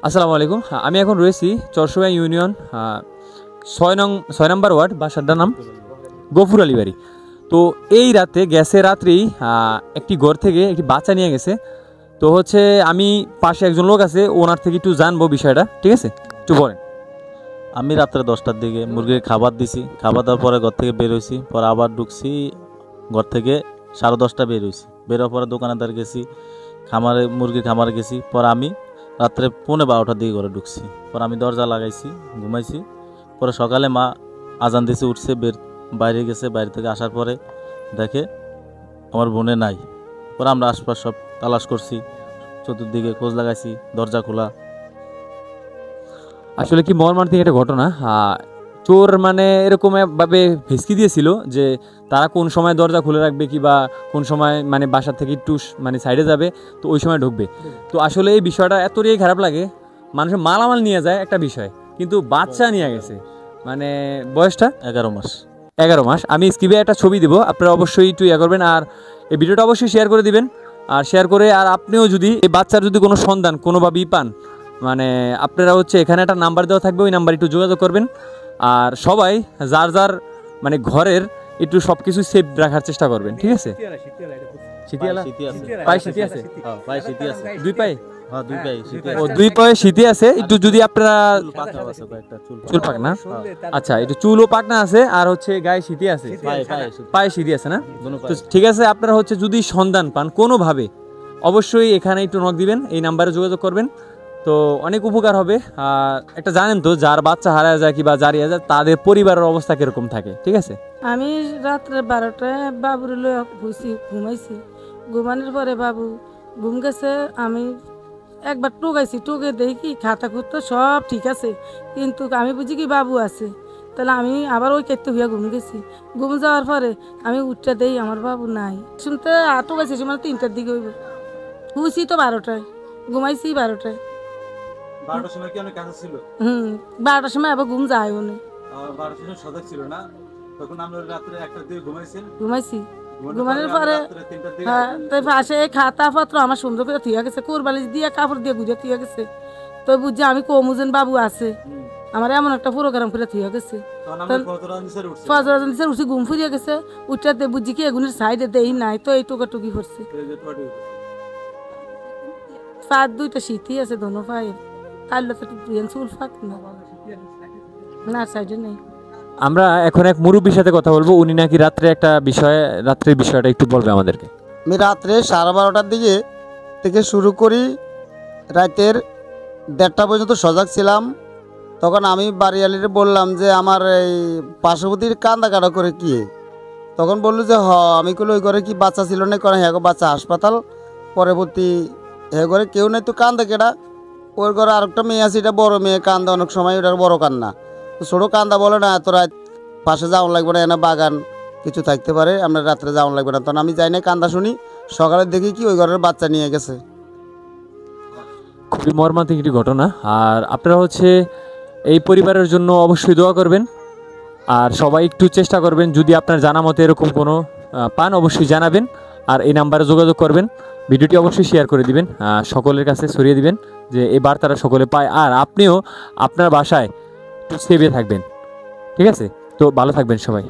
আসসালামু আলাইকুম। আমি এখন রয়েছি চরসুয়া ইউনিয়ন 6 নম্বর ওয়ার্ড, বাসার নাম গফুর আলী বাড়ি। তো এই রাতে গ্যাসের রাত্রেই একটি ঘর থেকে একটি বাচ্চা নিয়ে গেছে। তো হচ্ছে আমি পাশে একজন লোক আছে, ওনার থেকে একটু জানবো বিষয়টা, ঠিক আছে? একটু বলেন। আমি রাত্রে 10টার দিকে মুরগির খাবার দিছি, খাবার দেওয়ার পরে ঘর থেকে বের হয়েছি, পরে আবার ঢুকছি ঘর থেকে 10:30 বের হয়েছি, বেরোর পরে দোকানদার গেছি, মুরগির খামারে গেছি, পরে আমি রাত্রে 11:45টার দিকে ঘরে ঢুকছি, পরে আমি দরজা লাগাইছি, ঘুমাইছি। পরে সকালে মা আজান দিয়েছে, উঠছে, বাইরে গেছে, বাইরে থেকে আসার পরে দেখে আমার বোনে নাই। পরে আমরা আশপাশ সব তালাশ করছি, চতুর্দিকে খোঁজ লাগাইছি, দরজা খোলা। আসলে কি মর্মান্তিক একটা ঘটনা। চোর মানে এরকম ভাবে ভেস্কি দিয়েছিল যে তারা কোন সময় দরজা খুলে রাখবে কিংবা কোন সময় মানে বাসা থেকে একটু মানে সাইডে যাবে, তো ওই সময় ঢুকবে। তো আসলে এই বিষয়টা এতটাই খারাপ লাগে, মানুষের মালামাল নিয়ে যায় একটা বিষয়, কিন্তু বাচ্চা নিয়ে গেছে। মানে বয়সটা 11 মাস। 11 মাস। আমি স্ক্রিপে একটা ছবি দিব, আপনারা অবশ্যই একটু করবেন, আর এই ভিডিওটা অবশ্যই শেয়ার করে দিবেন। আর শেয়ার করে আর আপনিও যদি এই বাচ্চার যদি কোনো সন্ধান কোনোভাবেই পান, মানে আপনারা হচ্ছে এখানে একটা নাম্বার দেওয়া থাকবে, ওই নাম্বার একটু যোগাযোগ করবেন। আর সবাই যার যার মানে ঘরের একটু সব কিছু সেফ রাখার চেষ্টা করবেন, ঠিক আছে? দুই পায়ে শীতে আছে, একটু যদি আপনারা চুল পাক না, আচ্ছা, একটু চুলও পাকনা আছে, আর হচ্ছে গায়ে শীতে আছে, পায়ে শীতে আছে না? তো ঠিক আছে, আপনারা হচ্ছে যদি সন্ধান পান কোনোভাবে, অবশ্যই এখানে একটু নক দিবেন, এই নাম্বারে যোগাযোগ করবেন, তো অনেক উপকার হবে। আর একটা জানেন তো, যার বাচ্চা হারায় যায় কিংবা জারিয়ে যায়, তাদের পরিবারের অবস্থা কিরকম থাকে, ঠিক আছে? আমি রাত্রে 12টায় বাবুর ঘুমাইছি, ঘুমানোর পরে বাবু ঘুম গেছে। আমি একবার টুকাইছি, টুকে দেখি কি খাতা খুঁজতে সব ঠিক আছে, কিন্তু আমি বুঝি কি বাবু আছে। তাহলে আমি আবার ওই কেটে হইয়া ঘুম গেছি। ঘুম যাওয়ার পরে আমি উঠতে দেই, আমার বাবু নাই। শুনতে টুকাইছি মানে 3টার দিকে হইব, শুয়েছি তো 12টায়, ঘুমাইছি 12টায়। 12টার সময় কি অনেক কাছে ছিল? 12টার সময় আবার ঘুম যায় না, 12টার সময় সজাগ ছিল না, তখন আমরা রাত্রে 1টার দিকে ঘুমাইছি। ঘুমানোর পরে তাই পাশে খাতা পত্র আমার সুন্দর করে থিয়া গেছে, কোরবালি দিয়ে কাপড় দিয়ে ঘুরে থিয়া গেছে। তো বুঝছি আমি কমুজেন বাবু আছে, আমার এমন একটা প্রোগ্রাম করে থিয়া গেছে। ফজর উঠছি, ঘুম ফুরিয়ে গেছে, উঠতে বুঝছি কি এগুলির সাইডে দেই নাই, তো এই টুকাটুকি করছে। পা 2টা শীতই আছে ধনো পায়ে, কাল্লা তো চুল ফাঁক না সাইডে নেই। আমরা এখন এক মুরব্বীর সাথে কথা বলবো, উনি নাকি রাত্রের বিষয়টা একটু বলবে আমাদেরকে। আমি রাত্রে 12:30টার দিকে থেকে শুরু করি, রাতের 1:30 পর্যন্ত সজাগ ছিলাম। তখন আমি বাড়িয়ালিরে বললাম যে আমার এই পার্শ্ববর্তীর কান্দা কাটা করে কি, তখন বললো যে আমি কইলে ওই ঘরে কি বাচ্চা ছিল না, করে হ্যাঁ বাচ্চা হাসপাতাল, পরবর্তী হ্যাঁ ঘরে কেউ নাই, তো কান্দা কেটা ওর ঘরে আরেকটা মেয়ে আছে, এটা বড় মেয়ে, কান্দা অনেক সময়, ওটার বড় কান্না। তো ছোটো কান্দা বলে না এত রাত পাশে যাওয়ান লাগবে না, এনে বাগান কিছু থাকতে পারে, আমরা রাত্রে যাওয়ান লাগবে না। তখন আমি যাই না, কান্দা শুনি, সকালে দেখি কি ওই ঘরের বাচ্চা নিয়ে গেছে। খুবই মর্মান্তিক একটি ঘটনা। আর আপনারা হচ্ছে এই পরিবারের জন্য অবশ্যই দোয়া করবেন, আর সবাই একটু চেষ্টা করবেন, যদি আপনার জানা মতে এরকম কোনো পান অবশ্যই জানাবেন, আর এই নাম্বারে যোগাযোগ করবেন। ভিডিওটি অবশ্যই শেয়ার করে দিবেন, সকলের কাছে ছড়িয়ে দিবেন, যে এই বার্তাটা সকলে পায়, আর আপনিও আপনার বাসায় একটু সেভে থাকবেন, ঠিক আছে? তো ভালো থাকবেন সবাই।